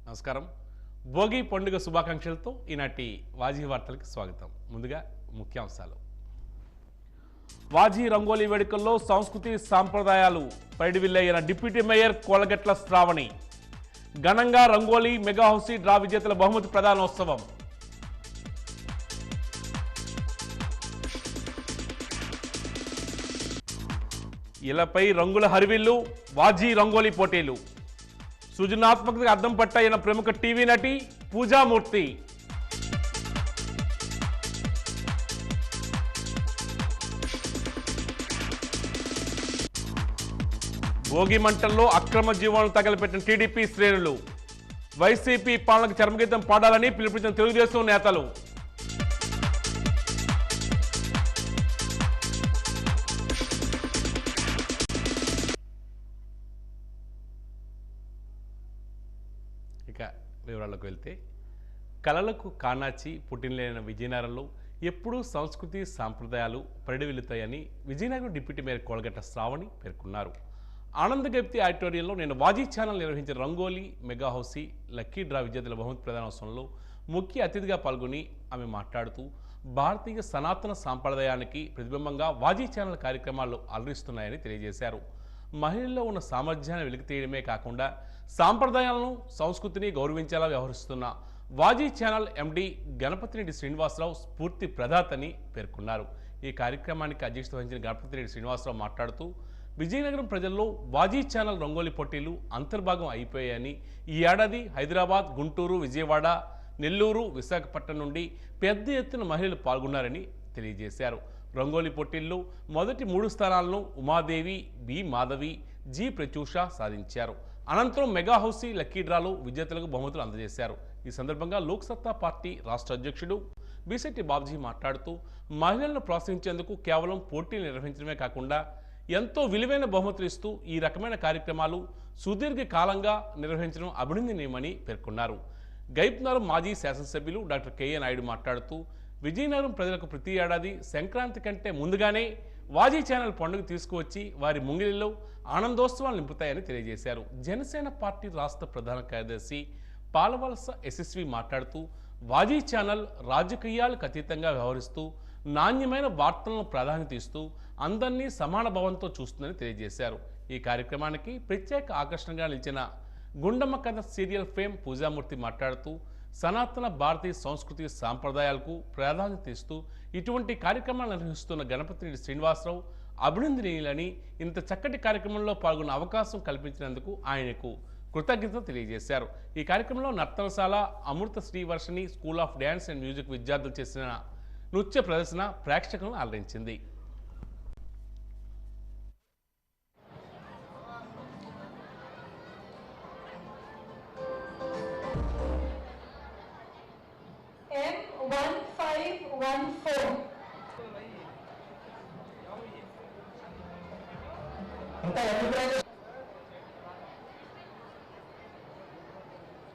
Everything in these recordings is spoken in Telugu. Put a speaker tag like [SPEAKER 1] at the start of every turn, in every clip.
[SPEAKER 1] నమస్కారం. భోగి పండుగ శుభాకాంక్షలతో ఈనాటి వాజీ వార్తలకు స్వాగతం. ముందుగా ముఖ్యాంశాలు. వాజీ రంగోలీ వేడుకల్లో సంస్కృతి సాంప్రదాయాలు పైడివిల్లయ్యన డిప్యూటీ మేయర్ కోలగట్ల శ్రావణి. ఘనంగా రంగోలీ మెగా హౌసీ డ్రా విజేతల బహుమతి ప్రదానోత్సవం. ఇళ్లపై రంగుల హరివిల్లు, వాజీ రంగోలీ పోటీలు. సృజనాత్మకతకు అద్దం పట్టాయన్న ప్రముఖ టీవీ నటి పూజామూర్తి. భోగి మంటల్లో అక్రమ జీవాలను తగలపెట్టిన టీడీపీ శ్రేణులు. వైసీపీ పాలనకు చర్మగీతం పాడాలని పిలుపునిచ్చిన తెలుగుదేశం నేతలు. ఇక వివరాల్లోకి వెళ్తే, కళలకు కానాచి పుట్టినలేని విజయనగరంలో ఎప్పుడూ సంస్కృతి సాంప్రదాయాలు పరిడివిల్లుతాయని విజయనగరం డిప్యూటీ మేయర్ కోలగట్ల శ్రావణి పేర్కొన్నారు. ఆనందగప్తి ఆడిటోరియంలో నేను వాజీ ఛానల్ నిర్వహించిన rangoli mega housie lucky draw విజేతల బహుమతి ప్రదానోత్సవంలో ముఖ్య అతిథిగా పాల్గొని ఆమె మాట్లాడుతూ, భారతీయ సనాతన సాంప్రదాయానికి ప్రతిబింబంగా వాజీ ఛానల్ కార్యక్రమాలు అలరిస్తున్నాయని తెలియజేశారు. మహిళల్లో ఉన్న సామర్థ్యాన్ని వెలికితీయడమే కాకుండా సాంప్రదాయాలను సంస్కృతిని గౌరవించేలా వ్యవహరిస్తున్న వాజీ ఛానల్ ఎండి గణపతిరెడ్డి శ్రీనివాసరావు స్ఫూర్తి ప్రదాతని పేర్కొన్నారు. ఈ కార్యక్రమానికి అధ్యక్షత వహించిన గణపతిరెడ్డి శ్రీనివాసరావు మాట్లాడుతూ, విజయనగరం ప్రజల్లో వాజీ ఛానల్ రంగోలీ పోటీలు అంతర్భాగం అయిపోయాయని, ఈ ఏడాది హైదరాబాద్, గుంటూరు, విజయవాడ, నెల్లూరు, విశాఖపట్నం నుండి పెద్ద ఎత్తున మహిళలు పాల్గొన్నారని తెలియజేశారు. రంగోలీ పోటీల్లో మొదటి 3 స్థానాలను ఉమాదేవి, బి మాధవి, జి ప్రత్యూష సాధించారు. అనంతరం మెగా హౌసీ లక్కీ డ్రాలో విజేతలకు బహుమతులు అందజేశారు. ఈ సందర్భంగా లోక్సత్తా పార్టీ రాష్ట్ర అధ్యక్షుడు బిశెట్టి బాబ్జీ మాట్లాడుతూ, మహిళలను ప్రోత్సహించేందుకు కేవలం పోటీలు నిర్వహించడమే కాకుండా ఎంతో విలువైన బహుమతులు ఇస్తూ ఈ రకమైన కార్యక్రమాలు సుదీర్ఘ కాలంగా నిర్వహించడం అభినందనీయమని పేర్కొన్నారు. గైప్నగరం మాజీ శాసనసభ్యులు డాక్టర్ కెఏ నాయుడు మాట్లాడుతూ, విజయనగరం ప్రజలకు ప్రతి ఏడాది సంక్రాంతి కంటే ముందుగానే వాజీ ఛానల్ పండుగ తీసుకువచ్చి వారి ముంగిలిలో ఆనందోత్సవాలు నింపుతాయని తెలియజేశారు. జనసేన పార్టీ రాష్ట్ర ప్రధాన కార్యదర్శి పాలవలస యశస్వి మాట్లాడుతూ, వాజీ ఛానల్ రాజకీయాలకు అతీతంగా వ్యవహరిస్తూ నాణ్యమైన వార్తలను ప్రాధాన్యత ఇస్తూ అందరినీ సమాన భావంతో చూస్తుందని తెలియజేశారు. ఈ కార్యక్రమానికి ప్రత్యేక ఆకర్షణగా నిలిచిన గుండమ్మ కథ సీరియల్ ఫేమ్ పూజామూర్తి మాట్లాడుతూ, సనాతన భారతీయ సంస్కృతి సాంప్రదాయాలకు ప్రాధాన్యత ఇస్తూ ఇటువంటి కార్యక్రమాలు నిర్వహిస్తున్న గణపతిరెడ్డి శ్రీనివాసరావు అభినందనీయులని, ఇంత చక్కటి కార్యక్రమంలో పాల్గొన్న అవకాశం కల్పించినందుకు ఆయనకు కృతజ్ఞతలు తెలియజేశారు. ఈ కార్యక్రమంలో Nartanasala Amrutha Srivarshini school of dance and music విద్యార్థులు చేసిన నృత్య ప్రదర్శన ప్రేక్షకులను అలరించింది.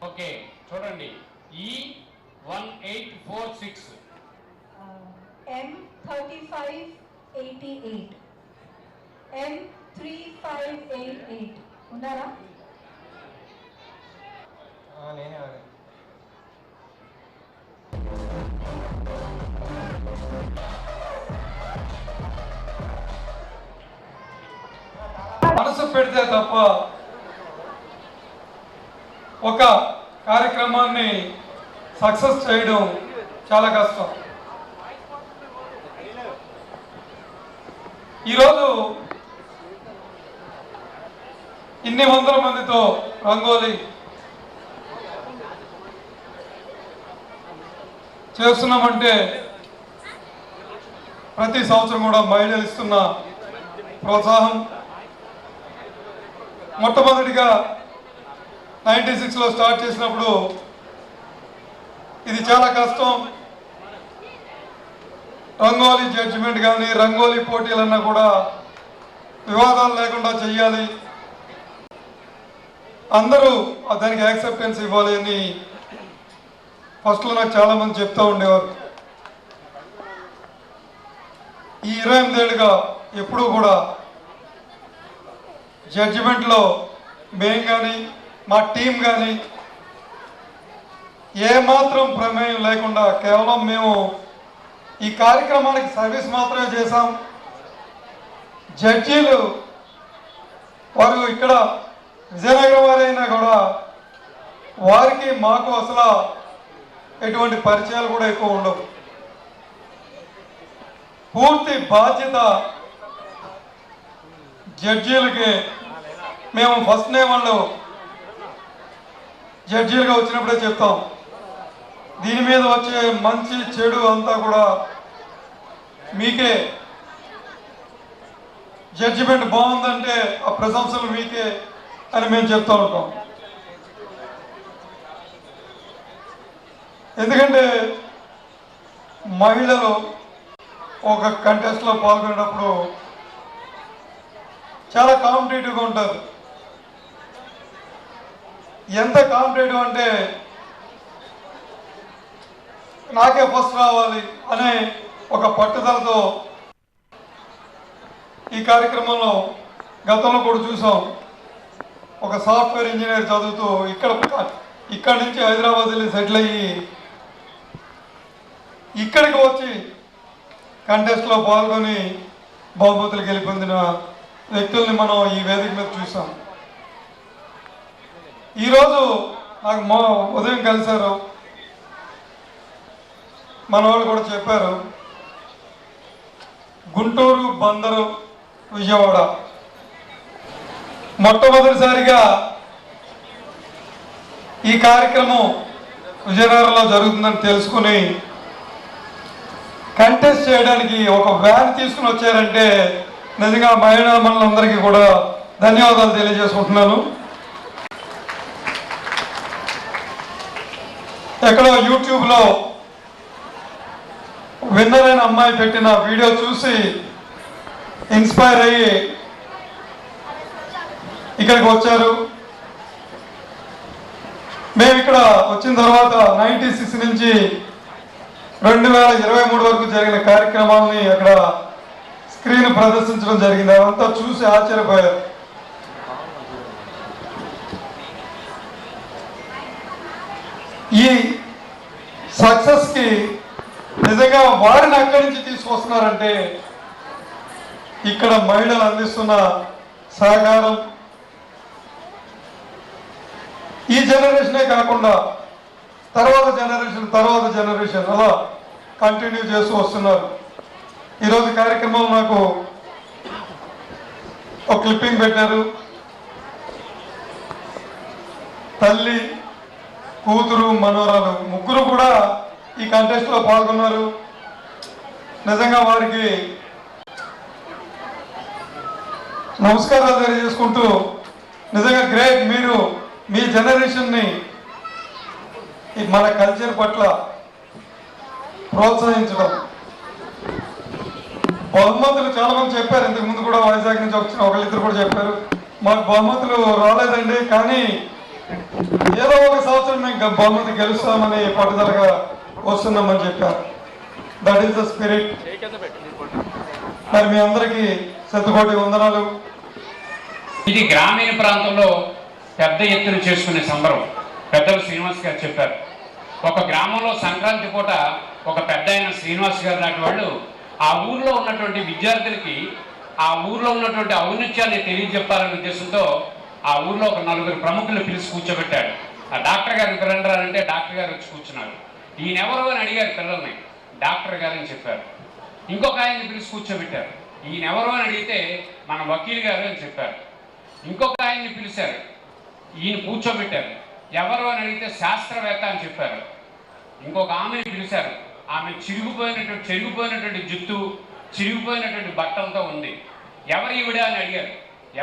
[SPEAKER 2] ఓకే చూడండి, E1846
[SPEAKER 3] M3588 M3588 ఉన్నారా?
[SPEAKER 2] నేనే మనసు పెడితే తప్ప ఒక కార్యక్రమాన్ని సక్సెస్ చేయడం చాలా కష్టం. ఈరోజు ఇన్ని వందల మందితో రంగోలీ చేస్తున్నామంటే ప్రతి సంవత్సరం కూడా మహిళలు ఇస్తున్న ప్రోత్సాహం. మొట్టమొదటిగా 96లో స్టార్ట్ చేసినప్పుడు ఇది చాలా కష్టం. రంగోలీ జడ్జిమెంట్ కానీ రంగోలీ పోటీలన్నా కూడా వివాదాలు లేకుండా చెయ్యాలి, అందరూ దానికి యాక్సెప్టెన్స్ ఇవ్వాలి అని ఫస్ట్లో నాకు చాలామంది చెప్తూ ఉండేవారు. ఈ 28 ఏళ్ళుగా ఎప్పుడూ కూడా జడ్జిమెంట్లో మేము కానీ మా టీం కానీ ఏమాత్రం ప్రమేయం లేకుండా కేవలం మేము ఈ కార్యక్రమానికి సర్వీస్ మాత్రమే చేశాం. జడ్జీలు వారు ఇక్కడ విజయనగరం వారైనా కూడా వారికి మాకు అసలు ఎటువంటి పరిచయాలు కూడా ఎక్కువ ఉండవు. పూర్తి బాధ్యత జడ్జీలకి. మేము ఫస్ట్ నే వాళ్ళు జడ్జీలుగా వచ్చినప్పుడే చెప్తాం, దీని మీద వచ్చే మంచి చెడు అంతా కూడా మీకే, జడ్జిమెంట్ బాగుందంటే ఆ ప్రశంసలు మీకే అని మేము చెప్తూ ఉంటాం. ఎందుకంటే మహిళలు ఒక కంటెస్ట్లో పాల్గొనేటప్పుడు చాలా కాంపిటేటివ్గా ఉంటారు. ఎంత కాంపిటేటివ్ అంటే నాకే ఫస్ట్ రావాలి అనే ఒక పట్టుదలతో ఈ కార్యక్రమంలో గతంలో కూడా చూసాం. ఒక సాఫ్ట్వేర్ ఇంజనీర్ చదువుతూ ఇక్కడి నుంచి హైదరాబాద్ వెళ్ళి సెటిల్ అయ్యి ఇక్కడికి వచ్చి కంటెస్ట్లో పాల్గొని బహుమతులు గెలుపొందిన వ్యక్తుల్ని మనం ఈ వేదిక మీద చూసాం. ఈరోజు నాకు ఉదయం కలిశారు, మన వాళ్ళు కూడా చెప్పారు, గుంటూరు, బందరు, విజయవాడ మొట్టమొదటిసారిగా ఈ కార్యక్రమం విజయనగరంలో జరుగుతుందని తెలుసుకుని కంటెస్ట్ చేయడానికి ఒక వ్యాన్ తీసుకుని వచ్చారంటే నిజంగా మహిళా మనులందరికీ కూడా ధన్యవాదాలు తెలియజేసుకుంటున్నాను. ఎక్కడో యూట్యూబ్లో విన్నర్ అయిన అమ్మాయి పెట్టిన వీడియో చూసి ఇన్స్పైర్ అయ్యి ఇక్కడికి వచ్చారు. మేము ఇక్కడ వచ్చిన తర్వాత 96 నుంచి 2023 వరకు జరిగిన కార్యక్రమాలని అక్కడ స్క్రీన్ ప్రదర్శించడం జరిగింది. అదంతా చూసి ఆశ్చర్యపోయారు. ఈ సక్సెస్కి నిజంగా వారిని అక్కడి నుంచి తీసుకొస్తున్నారంటే ఇక్కడ మహిళలు అందిస్తున్న సహకారం ఈ జనరేషనే కాకుండా తర్వాత జనరేషన్ అలా కంటిన్యూ చేస్తూ వస్తున్నారు. ఈరోజు కార్యక్రమంలో నాకు ఒక క్లిప్పింగ్ పెట్టారు. తల్లి, కూతురు, మనవరాలు ముగ్గురు కూడా ఈ కంటెస్ట్లో పాల్గొన్నారు. నిజంగా వారికి నమస్కారాలు తెలియజేసుకుంటూ నిజంగా గ్రేట్. మీరు మీ జనరేషన్ని మన కల్చర్ పట్ల ప్రోత్సహించడం. బహుమతులు చాలా మంది చెప్పారు, ఇంతకు ముందు కూడా వైజాగ్ నుంచి వచ్చిన ఒకళ్ళిద్దరు కూడా చెప్పారు, మాకు బహుమతులు రాలేదండి, కానీ ఏదో ఒక సంవత్సరం మేము బహుమతి గెలుస్తామని పట్టుదలగా వస్తున్నామని చెప్పారు. That is the spirit. మరి మీ అందరికీ శతకోటి వందనాలు.
[SPEAKER 4] ఇది గ్రామీణ ప్రాంతంలో పెద్ద ఎత్తున చేసుకునే సంబరం. పెద్దలు శ్రీనివాస్ గారు చెప్పారు, ఒక గ్రామంలో సంక్రాంతి పూట ఒక పెద్ద అయిన శ్రీనివాస్ గారు లాంటి వాళ్ళు ఆ ఊర్లో ఉన్నటువంటి విద్యార్థులకి ఆ ఊర్లో ఉన్నటువంటి ఔన్నత్యాన్ని తెలియజెప్పాలనే ఉద్దేశంతో ఆ ఊర్లో ఒక 4 ప్రముఖులు పిలిచి కూర్చోబెట్టాడు. ఆ డాక్టర్ గారిని పిల్లలు అంటే డాక్టర్ గారు వచ్చి కూర్చున్నారు. ఈయనెవరు అని అడిగారు పిల్లల్ని. డాక్టర్ గారు అని చెప్పారు. ఇంకొక ఆయన్ని పిలిచి కూర్చోబెట్టారు. ఈయనెవరు అని అడిగితే మన వకీల్ గారు అని చెప్పారు. ఇంకొక ఆయన్ని పిలిచారు, ఈయన కూర్చోబెట్టారు. ఎవరు అని అడిగితే శాస్త్రవేత్త అని చెప్పారు. ఇంకొక ఆమెను పిలిచారు. ఆమె చెరిగిపోయినటువంటి జుట్టు, చిరిగిపోయినటువంటి బట్టలతో ఉంది. ఎవరు ఈవిడ అని అడిగారు.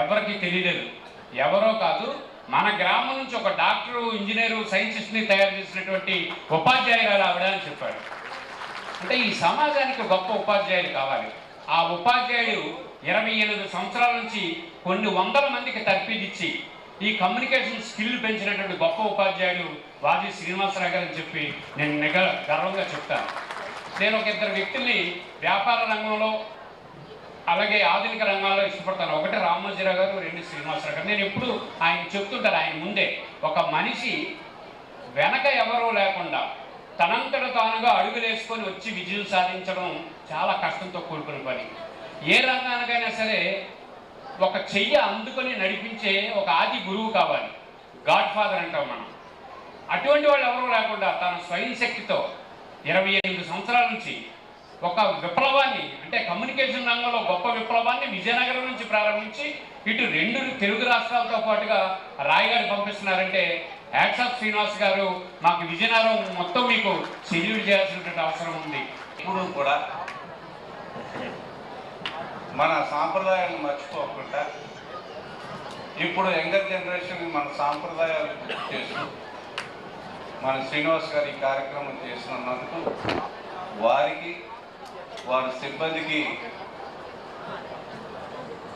[SPEAKER 4] ఎవరికి తెలియలేదు. ఎవరో కాదు, మన గ్రామం నుంచి ఒక డాక్టరు, ఇంజనీరు, సైంటిస్ట్ని తయారు చేసినటువంటి ఉపాధ్యాయురాలు ఆవిడ అని చెప్పాడు. అంటే ఈ సమాజానికి గొప్ప ఉపాధ్యాయులు కావాలి. ఆ ఉపాధ్యాయుడు 28 సంవత్సరాల నుంచి కొన్ని వందల మందికి తర్ఫీదిచ్చి ఈ కమ్యూనికేషన్ స్కిల్ పెంచినటువంటి గొప్ప ఉపాధ్యాయుడు వాజీ శ్రీనివాసరావు గారు అని చెప్పి నేను గర్వంగా చెప్తాను. నేను ఒక ఇద్దరు వ్యక్తుల్ని వ్యాపార రంగంలో అలాగే ఆధునిక రంగాల్లో ఇష్టపడతాను. ఒకటి రామోజీరావు గారు, రెండు శ్రీనివాసరావు గారు. నేను ఎప్పుడు ఆయన చెప్తుంటాను, ఆయన ముందే ఒక మనిషి వెనక ఎవరూ లేకుండా తనంతట తానుగా అడుగులేసుకొని వచ్చి విజయం సాధించడం చాలా కష్టంతో కూడుకున్న పని. ఏ రంగానికైనా సరే ఒక చెయ్యి అందుకొని నడిపించే ఒక ఆది గురువు కావాలి, గాడ్ ఫాదర్ అంటాం మనం. అటువంటి వాళ్ళు ఎవరూ లేకుండా తన స్వయం శక్తితో 28 సంవత్సరాల నుంచి ఒక విప్లవాన్ని, అంటే కమ్యూనికేషన్ రంగంలో గొప్ప విప్లవాన్ని విజయనగరం నుంచి ప్రారంభించి ఇటు 2 తెలుగు రాష్ట్రాలతో పాటుగా రాయగారి పంపిస్తున్నారంటే హ్యాట్స్ ఆఫ్ శ్రీనివాస్ గారు. మాకు విజయనగరం మొత్తం మీకు సెల్యూట్ చేయాల్సినటువంటి అవసరం ఉంది.
[SPEAKER 5] ఇప్పుడు కూడా మన సాంప్రదాయాలను మర్చిపోకుండా ఇప్పుడు యంగర్ జనరేషన్ మన సాంప్రదాయాలు చేస్తూ మన శ్రీనివాస్ గారు ఈ కార్యక్రమం చేస్తున్నందుకు వారికి, వారి సిబ్బందికి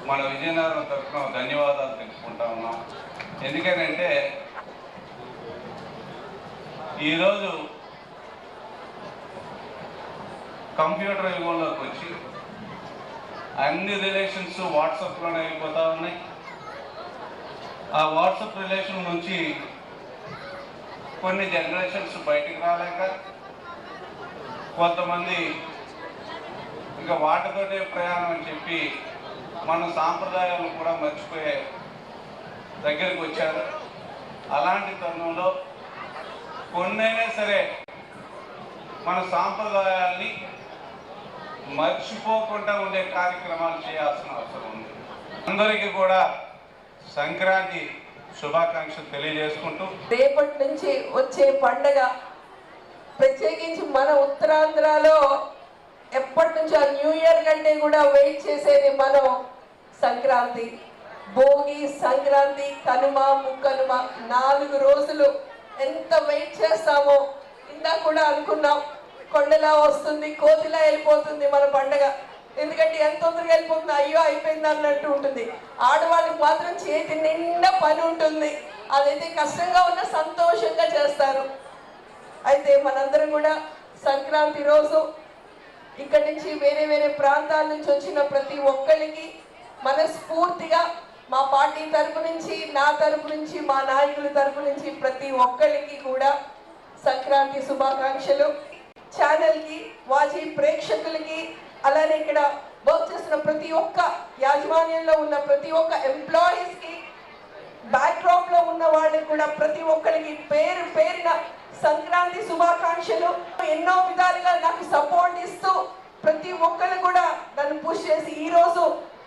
[SPEAKER 5] మన విజయనగరం తరఫున ధన్యవాదాలు తెలుపుకుంటా ఉన్నాం. ఎందుకనంటే ఈరోజు కంప్యూటర్ యుగంలోకి వచ్చి అన్ని రిలేషన్స్ వాట్సాప్లోనే అయిపోతూ ఉన్నాయి. ఆ వాట్సాప్ రిలేషన్ నుంచి కొన్ని జనరేషన్స్ బయటికి రాలేక కొంతమంది ఇంకా వాటితోటే ప్రయాణం అని చెప్పి మన సాంప్రదాయాలు కూడా మర్చిపోయే దగ్గరికి వచ్చారు. అలాంటి తరుణంలో కొన్నైనా సరే మన సాంప్రదాయాల్ని మర్చిపోకుండా ఉండే కార్యక్రమాలు చేయాల్సిన అవసరం ఉంది. అందరికీ కూడా సంక్రాంతి శుభాకాంక్షలు తెలియజేసుకుంటూ,
[SPEAKER 6] రేపటి నుంచి వచ్చే పండగ ప్రత్యేకించి మన ఉత్తరాంధ్రలో ఎప్పటి నుంచో న్యూ ఇయర్ కంటే కూడా వెయిట్ చేసేది మనం సంక్రాంతి. భోగి, సంక్రాంతి, కనుమ, ముక్కనుమ 4 రోజులు ఎంత వెయిట్ చేస్తామో. ఇందా కూడా అనుకున్నాం, కొండలా వస్తుంది, కోతిలా వెళ్ళిపోతుంది మన పండగ. ఎందుకంటే ఎంత తొందరగా వెళ్ళిపోతుంది, అయ్యో అయిపోయింది అన్నట్టు ఉంటుంది. ఆడవాళ్ళకి మాత్రం చేతి నిండా పని ఉంటుంది. అదైతే కష్టంగా ఉన్న సంతోషంగా చేస్తారు. అయితే మనందరం కూడా సంక్రాంతి రోజు ఇక్కడి నుంచి వేరే వేరే ప్రాంతాల నుంచి వచ్చిన ప్రతి ఒక్కరికి మనస్ఫూర్తిగా మా పార్టీ తరపు నుంచి, నా తరపు నుంచి, మా నాయకుల తరపు నుంచి ప్రతి ఒక్కరికి కూడా సంక్రాంతి శుభాకాంక్షలు. ఛానల్కి, వాజీ ప్రేక్షకులకి, అలానే ఇక్కడ వర్క్ చేస్తున్న ప్రతి ఒక్క యాజమాన్యంలో ఉన్న ప్రతి ఒక్క ఎంప్లాయీస్కి, బ్యాక్డ్రాప్ లో ఉన్న వాళ్ళకి కూడా ప్రతి ఒక్కరికి పేరు పేరున సంక్రాంతి శుభాకాంక్షలు. ఎన్నో విధాలుగా నాకు సపోర్ట్ ఇస్తూ ప్రతి ఒక్కరు కూడా నన్ను పుష్ చేసి ఈ రోజు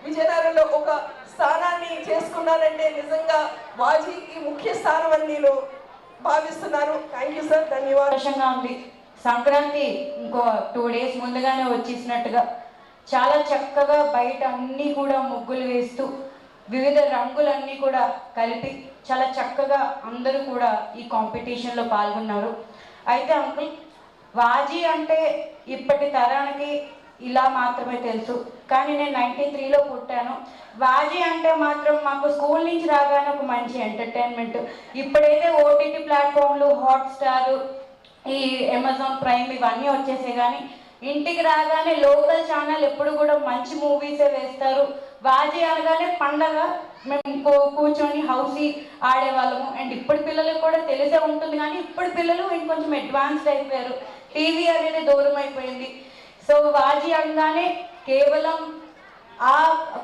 [SPEAKER 6] విజయనగరంలో ఒక స్థానాన్ని చేసుకున్నానంటే నిజంగా వాజీకి ముఖ్య స్థానం అని నేను భావిస్తున్నాను. థ్యాంక్ యూ సార్, ధన్యవాదాలు.
[SPEAKER 7] ఉంది. సంక్రాంతి ఇంకో 2 డేస్ ముందుగానే వచ్చేసినట్టుగా చాలా చక్కగా బయట అన్నీ కూడా ముగ్గులు వేస్తూ వివిధ రంగులన్నీ కూడా కలిపి చాలా చక్కగా అందరూ కూడా ఈ కాంపిటీషన్లో పాల్గొన్నారు. అయితే అంకుల్, వాజీ అంటే ఇప్పటి తరానికి ఇలా మాత్రమే తెలుసు, కానీ నేను 93లో పుట్టాను. వాజీ అంటే మాత్రం మాకు స్కూల్ నుంచి రాగానే ఒక మంచి ఎంటర్టైన్మెంట్. ఇప్పుడైతే ఓటీటీ ప్లాట్ఫామ్లు, హాట్స్టార్, ఈ అమెజాన్ ప్రైమ్ ఇవన్నీ వచ్చేసాయి, కానీ ఇంటికి రాగానే లోకల్ ఛానల్ ఎప్పుడు కూడా మంచి మూవీసే వేస్తారు. వాజీ అనగానే పండగ, మేము కూర్చొని హౌసీ ఆడేవాళ్ళము. అండ్ ఇప్పుడు పిల్లలకు కూడా తెలిసే ఉంటుంది, కానీ ఇప్పుడు పిల్లలు ఇంకొంచెం అడ్వాన్స్డ్ అయిపోయారు. టీవీ అనేది దూరం అయిపోయింది. సో వాజీ అనగానే కేవలం ఆ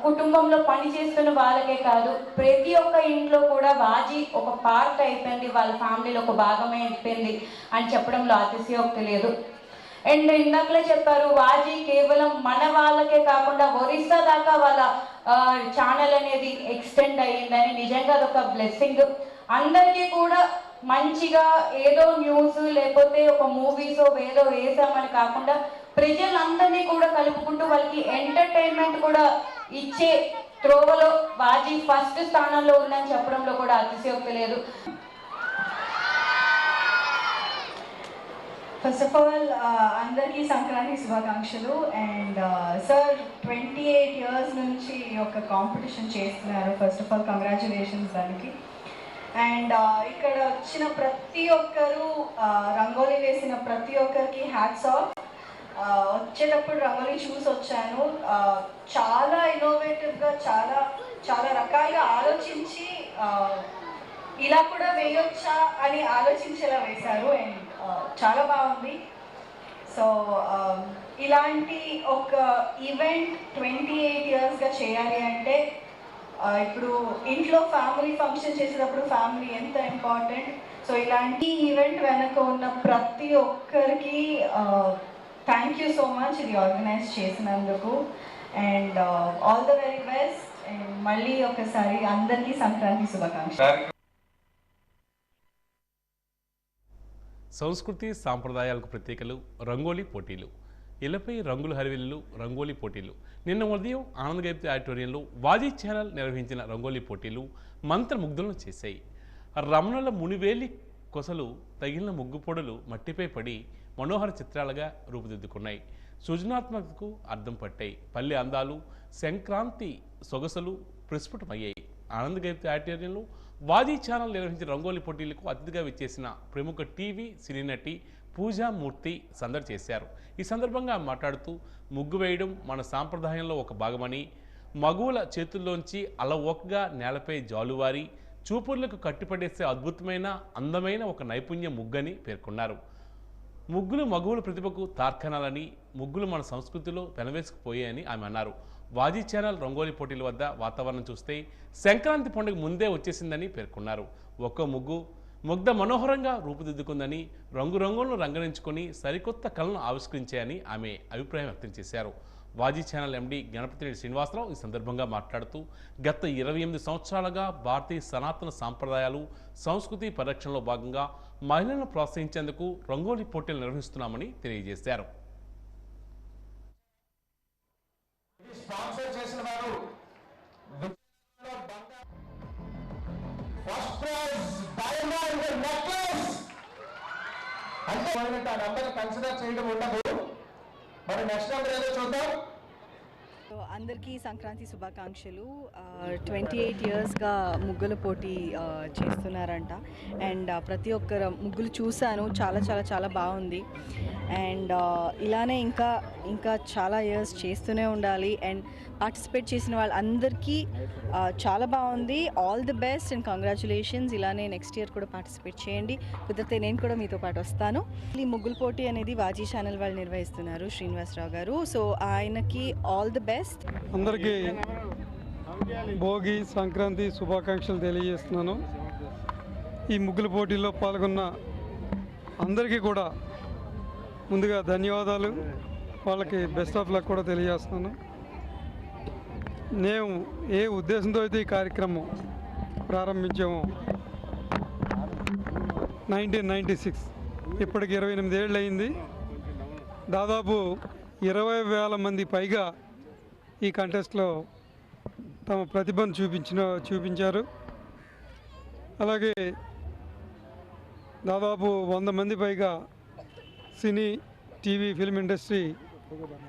[SPEAKER 7] కుటుంబంలో పని చేస్తున్న వాళ్ళకే కాదు, ప్రతి ఒక్క ఇంట్లో కూడా వాజీ ఒక పార్ట్ అయిపోయింది, వాళ్ళ ఫ్యామిలీలో ఒక భాగమే అయిపోయింది అని చెప్పడంలో అతిశయోక్తి లేదు. అండ్ ఇందాకలే చెప్పారు, వాజీ కేవలం మన వాళ్ళకే కాకుండా ఒరిస్సా దాకా వాళ్ళ ఛానల్ అనేది ఎక్స్టెండ్ అయ్యిందని. నిజంగా అదొక బ్లెస్సింగ్. అందరికీ కూడా మంచిగా ఏదో న్యూస్ లేకపోతే ఒక మూవీస్ ఏదో వేసామని కాకుండా ప్రజలందరినీ కూడా కలుపుకుంటూ వాళ్ళకి ఎంటర్టైన్మెంట్ కూడా ఇచ్చే త్రోవలో వాజీ ఫస్ట్ స్థానంలో ఉందని చెప్పడంలో కూడా అతిశయోక్తి లేదు.
[SPEAKER 8] ఫస్ట్ ఆఫ్ ఆల్ అందరికీ సంక్రాంతి శుభాకాంక్షలు. అండ్ సార్ 28 years నుంచి ఒక కాంపిటీషన్ చేస్తున్నారు. ఫస్ట్ ఆఫ్ ఆల్ కంగ్రాచులేషన్స్ దానికి. అండ్ ఇక్కడ వచ్చిన ప్రతి ఒక్కరు రంగోలీ వేసిన ప్రతి ఒక్కరికి హ్యాట్స్ ఆఫ్. వచ్చేటప్పుడు రంగోలీ చూసి వచ్చాను. చాలా ఇన్నోవేటివ్గా చాలా చాలా రకాలుగా ఆలోచించి ఇలా కూడా వేయొచ్చా అని ఆలోచించేలా వేశారు. అండ్ చాలా బాగుంది. సో ఇలాంటి ఒక ఈవెంట్ 28 yearsగా చేయాలి అంటే ఇప్పుడు ఇంట్లో ఫ్యామిలీ ఫంక్షన్ చేసేటప్పుడు ఫ్యామిలీ ఎంత ఇంపార్టెంట్. సో ఇలాంటి ఈవెంట్ వెనక ఉన్న ప్రతి ఒక్కరికి థ్యాంక్ యూ సో మచ్ ఇది ఆర్గనైజ్ చేసినందుకు. And all the very best. And మళ్ళీ ఒకసారి అందరికీ సంక్రాంతి శుభాకాంక్షలు.
[SPEAKER 1] సంస్కృతి సాంప్రదాయాలకు ప్రత్యేకలు రంగోలీ పోటీలు. ఇళ్లపై రంగుల హరివిల్లులు రంగోలీ పోటీలు. నిన్న ఉదయం ఆనంద్ గైప్తి ఆడిటోరియంలో వాజీ ఛానల్ నిర్వహించిన రంగోలీ పోటీలు మంత్రముగ్ధులను చేశాయి. రమణుల మునివేలి కొసలు తగిలిన ముగ్గు పొడులు మట్టిపై పడి మనోహర చిత్రాలుగా రూపుదిద్దుకున్నాయి. సృజనాత్మకతకు అర్థం పట్టాయి. పల్లె అందాలు సంక్రాంతి సొగసులు ప్రస్ఫుటమయ్యాయి. ఆనంద్ గైప్తి ఆడిటోరియంలో వాజీ ఛానల్ నిర్వహించిన రంగోలీ పోటీలకు అతిథిగా విచ్చేసిన ప్రముఖ టీవీ సినీ నటి పూజామూర్తి సందడి చేశారు. ఈ సందర్భంగా మాట్లాడుతూ ముగ్గు వేయడం మన సాంప్రదాయంలో ఒక భాగమని, మగువుల చేతుల్లోంచి అలవోకగా నేలపై జాలువారి చూపుర్లకు కట్టిపడేసే అద్భుతమైన అందమైన ఒక నైపుణ్య ముగ్గని పేర్కొన్నారు. ముగ్గులు మగువుల ప్రతిభకు తార్కాణాలని, ముగ్గులు మన సంస్కృతిలో పెనవేసుకుపోయాయని ఆమె అన్నారు. వాజీ ఛానల్ రంగోలీ పోటీల వద్ద వాతావరణం చూస్తే సంక్రాంతి పండుగ ముందే వచ్చేసిందని పేర్కొన్నారు. ఒక్కో ముగ్గు ముగ్ధ మనోహరంగా రూపుదిద్దుకుందని, రంగురంగులను రంగరించుకొని సరికొత్త కళను ఆవిష్కరించాయని ఆమె అభిప్రాయం వ్యక్తం చేశారు. వాజీ ఛానల్ ఎండి గణపతిరెడ్డి శ్రీనివాసరావు ఈ సందర్భంగా మాట్లాడుతూ గత 28 సంవత్సరాలుగా భారతీయ సనాతన సాంప్రదాయాలు సంస్కృతి పరిరక్షణలో భాగంగా మహిళలను ప్రోత్సహించేందుకు రంగోలీ పోటీలు నిర్వహిస్తున్నామని తెలియజేశారు.
[SPEAKER 9] స్పాన్సర్ చేసిన వారు ఫస్ట్ ప్రైజ్ డైమండ్ నెక్లెస్ అంటే ఆ నెంబర్ కన్సిడర్ చేయడం ఉండదు. మరి నెక్స్ట్ నెంబర్ ఏదో చూద్దాం.
[SPEAKER 8] అందరికీ సంక్రాంతి శుభాకాంక్షలు. 28 yearsగా ముగ్గుల పోటీ చేస్తున్నారంట. అండ్ ప్రతి ఒక్కరు ముగ్గులు చూశాను, చాలా చాలా చాలా బాగుంది. అండ్ ఇలానే ఇంకా చాలా ఇయర్స్ చేస్తూనే ఉండాలి. అండ్ పార్టిసిపేట్ చేసిన వాళ్ళందరికీ చాలా బాగుంది. All the best and congratulations. ఇలానే నెక్స్ట్ ఇయర్ కూడా పార్టిసిపేట్ చేయండి. కుదిరితే నేను కూడా మీతో పాటు వస్తాను. ఈ ముగ్గుల పోటీ అనేది వాజీ ఛానల్ వాళ్ళు నిర్వహిస్తున్నారు, శ్రీనివాసరావు గారు. సో ఆయనకి ఆల్ ది బెస్ట్.
[SPEAKER 2] అందరికీ భోగి సంక్రాంతి శుభాకాంక్షలు తెలియజేస్తున్నాను. ఈ ముగ్గుల పోటీల్లో పాల్గొన్న అందరికీ కూడా ముందుగా ధన్యవాదాలు. వాళ్ళకి బెస్ట్ ఆఫ్ లక్ కూడా తెలియజేస్తున్నాను. మేము ఏ ఉద్దేశంతో అయితే ఈ కార్యక్రమం ప్రారంభించామో 1996 ఇప్పటికి 28 ఏళ్ళు అయింది. దాదాపు 20,000 మంది పైగా ఈ కంటెస్ట్లో తమ ప్రతిభను చూపించారు. అలాగే దాదాపు 100 మంది పైగా సినీ, టీవీ, ఫిల్మ్ ఇండస్ట్రీ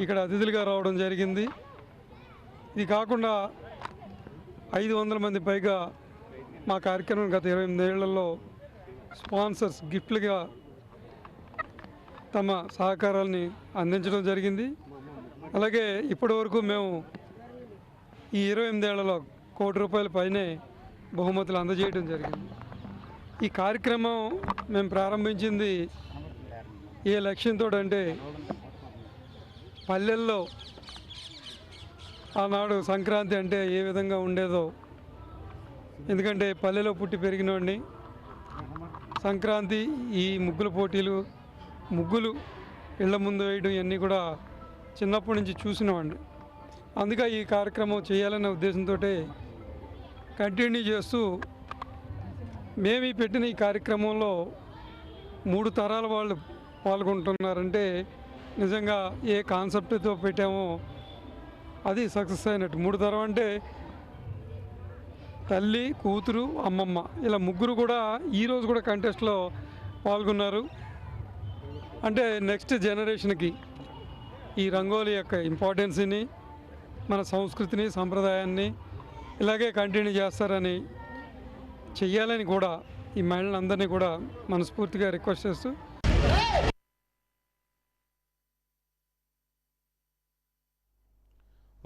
[SPEAKER 2] ఇక్కడ అతిథులుగా రావడం జరిగింది. ఇది కాకుండా 500 మంది పైగా మా కార్యక్రమం గత 28 ఏళ్లలో స్పాన్సర్స్ గిఫ్ట్లుగా తమ సహకారాన్ని అందించడం జరిగింది. అలాగే ఇప్పటి వరకు మేము ఈ 28 ఏళ్లలో ₹1 కోటి పైనే బహుమతులు అందజేయడం జరిగింది. ఈ కార్యక్రమం మేము ప్రారంభించింది ఏ లక్ష్యంతో అంటే పల్లెల్లో ఆనాడు సంక్రాంతి అంటే ఏ విధంగా ఉండేదో, ఎందుకంటే పల్లెలో పుట్టి పెరిగినోడిని. సంక్రాంతి, ఈ ముగ్గుల పోటీలు, ముగ్గులు ఇళ్ల ముందు వేయడం ఇవన్నీ కూడా చిన్నప్పటి నుంచి చూసినవాడిని. అందుకే ఈ కార్యక్రమం చేయాలనే ఉద్దేశంతో కంటిన్యూ చేస్తూ మేము పెట్టిన ఈ కార్యక్రమంలో 3 తరాల వాళ్ళు పాల్గొంటున్నారంటే నిజంగా ఏ కాన్సెప్ట్తో పెట్టామో అది సక్సెస్ అయినట్టు. 3 తరం అంటే తల్లి, కూతురు, అమ్మమ్మ ఇలా ముగ్గురు కూడా ఈరోజు కూడా కంటెస్ట్లో పాల్గొన్నారు. అంటే నెక్స్ట్ జనరేషన్కి ఈ రంగోలీ యొక్క ఇంపార్టెన్స్ని, మన సంస్కృతిని, సంప్రదాయాన్ని ఇలాగే కంటిన్యూ చేస్తారని, చెయ్యాలని కూడా ఈ మహిళలందరినీ కూడా మనస్ఫూర్తిగా రిక్వెస్ట్ చేస్తూ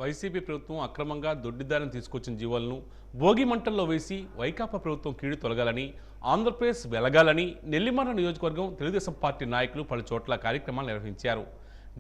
[SPEAKER 1] వైసీపీ ప్రభుత్వం అక్రమంగా దొడ్డిదారిని తీసుకొచ్చిన జీవాలను భోగి మంటల్లో వేసి వైకాపా ప్రభుత్వం కీడు తొలగాలని, ఆంధ్రప్రదేశ్ వెలగాలని నెల్లిమర్ల నియోజకవర్గం తెలుగుదేశం పార్టీ నాయకులు పలు చోట్ల కార్యక్రమాలు నిర్వహించారు.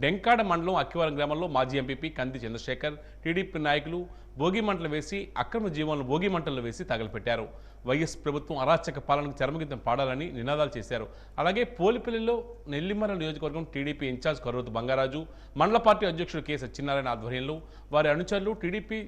[SPEAKER 1] డెంకాడ మండలం అక్కివరం గ్రామంలో మాజీ ఎంపీపీ కంది చంద్రశేఖర్, టీడీపీ నాయకులు భోగి మంటలు వేసి అక్రమ జీవాలను భోగి మంటల్లో వేసి తగలపెట్టారు. వైఎస్ ప్రభుత్వం అరాచక పాలనకు చరమగీతం పాడాలని నినాదాలు చేశారు. అలాగే పోలిపల్లిలో నెల్లిమర్ల నియోజకవర్గం టీడీపీ ఇన్ఛార్జ్ కర్రోతు బంగారాజు, మండల పార్టీ అధ్యక్షుడు కె సత్యనారాయణ ఆధ్వర్యంలో వారి అనుచరులు, టీడీపీ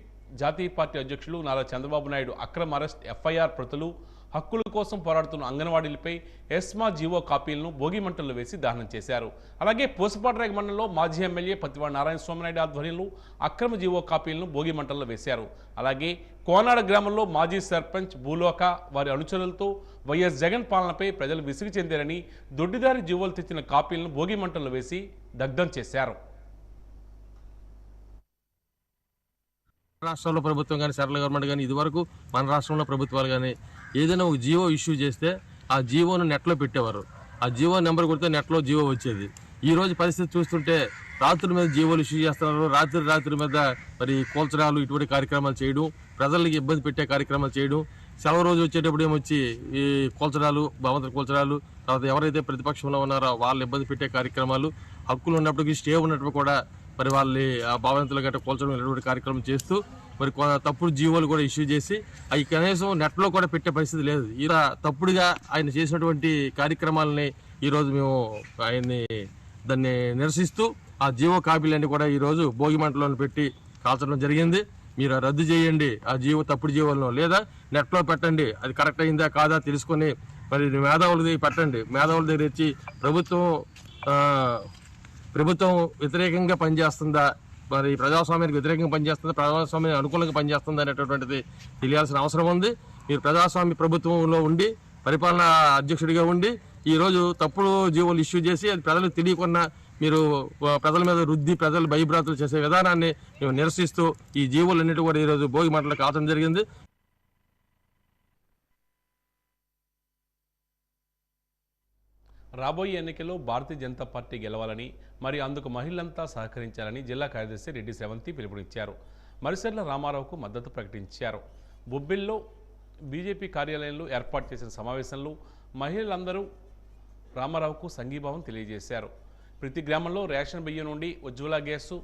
[SPEAKER 1] జాతీయ పార్టీ అధ్యక్షులు నారా చంద్రబాబు నాయుడు అక్రమ అరెస్ట్, ఎఫ్ఐఆర్ ప్రతులు, హక్కుల కోసం పోరాడుతున్న అంగన్వాడీలపై ఎస్మా జీవో కాపీలను భోగి మంటల్లో వేసి దహనం చేశారు. అలాగే పూసపాటరేగ మండలంలో మాజీ ఎమ్మెల్యే పత్తివాడ నారాయణ స్వామినాయుడు ఆధ్వర్యంలో అక్రమ జీవో కాపీలను భోగి మంటల్లో వేశారు. అలాగే కోనాడ గ్రామంలో మాజీ సర్పంచ్ భూలోక వారి అనుచరులతో వైఎస్ జగన్ పాలనపై ప్రజలు విసిగి చెందారని దొడ్డిదారి జీవోలు తెచ్చిన కాపీలను భోగి మంటల్లో వేసి దగ్ధం చేశారు.
[SPEAKER 10] రాష్ట్రంలో ప్రభుత్వం కానీ, సెంట్రల్ గవర్నమెంట్ కానీ, ఇదివరకు మన రాష్ట్రంలో ప్రభుత్వాలు కానీ ఏదైనా ఒక జీవో ఇష్యూ చేస్తే ఆ జీవోను నెట్లో పెట్టేవారు. ఆ జీవో నెంబర్ కొడితే నెట్లో జీవో వచ్చేది. ఈరోజు పరిస్థితి చూస్తుంటే రాత్రుల మీద జీవోలు ఇష్యూ చేస్తున్నారు. రాత్రి మీద మరి కూల్చడాలు, ఇటువంటి కార్యక్రమాలు చేయడం, ప్రజలకి ఇబ్బంది పెట్టే కార్యక్రమాలు చేయడం, సెలవు రోజు వచ్చేటప్పుడు ఏమొచ్చి ఈ కూల్చడాలు, భవంతులు కూల్చడాలు, తర్వాత ఎవరైతే ప్రతిపక్షంలో ఉన్నారో వాళ్ళు ఇబ్బంది పెట్టే కార్యక్రమాలు, హక్కులు ఉన్నప్పటికీ స్టే ఉన్నప్పుడు కూడా మరి వాళ్ళని ఆ భావంతులు గట్రా కూల్చడం ఇటువంటి కార్యక్రమం చేస్తూ మరి తప్పుడు జీవోలు కూడా ఇష్యూ చేసి అవి కనీసం నెట్లో కూడా పెట్టే పరిస్థితి లేదు. ఇలా తప్పుడుగా ఆయన చేసినటువంటి కార్యక్రమాలని ఈరోజు మేము ఆయన్ని దాన్ని నిరసిస్తూ ఆ జీవో కాపీలన్నీ కూడా ఈరోజు భోగి మంటలో పెట్టి కాల్చడం జరిగింది. మీరు రద్దు చేయండి ఆ తప్పుడు జీవోలను, లేదా నెట్లో పెట్టండి, అది కరెక్ట్ అయిందా కాదా తెలుసుకొని మరి మేధావులది పెట్టండి. మేధావుల దగ్గర ఇచ్చి ప్రభుత్వం వ్యతిరేకంగా పనిచేస్తుందా, మరి ప్రజాస్వామ్యానికి వ్యతిరేకంగా పనిచేస్తుందా, ప్రజాస్వామ్యానికి అనుకూలంగా పనిచేస్తుందా అనేటటువంటిది తెలియాల్సిన అవసరం ఉంది. మీరు ప్రజాస్వామ్య ప్రభుత్వంలో ఉండి, పరిపాలనా అధ్యక్షుడిగా ఉండి ఈరోజు తప్పుడు జీవోలు ఇష్యూ చేసి అది ప్రజలకు తెలియకుండా మీరు ప్రజల మీద రుద్ది ప్రజలు భయభ్రాంతులు చేసే విధానాన్ని మేము నిరసిస్తూ ఈ జీవోలన్నిటి కూడా ఈరోజు భోగి మంటలు కాల్చడం జరిగింది.
[SPEAKER 1] రాబోయే ఎన్నికల్లో భారతీయ జనతా పార్టీ గెలవాలని, మరి అందుకు మహిళలంతా సహకరించాలని జిల్లా కార్యదర్శి రెడ్డి శ్రవంతి పిలుపునిచ్చారు. మరిసెర్ల రామారావుకు మద్దతు ప్రకటించారు. బొబ్బిల్లో బీజేపీ కార్యాలయంలో ఏర్పాటు చేసిన సమావేశంలో మహిళలందరూ రామారావుకు సంఘీభావం తెలియజేశారు. ప్రతి గ్రామంలో రేషన్ బియ్యం నుండి ఉజ్వల గ్యాసు,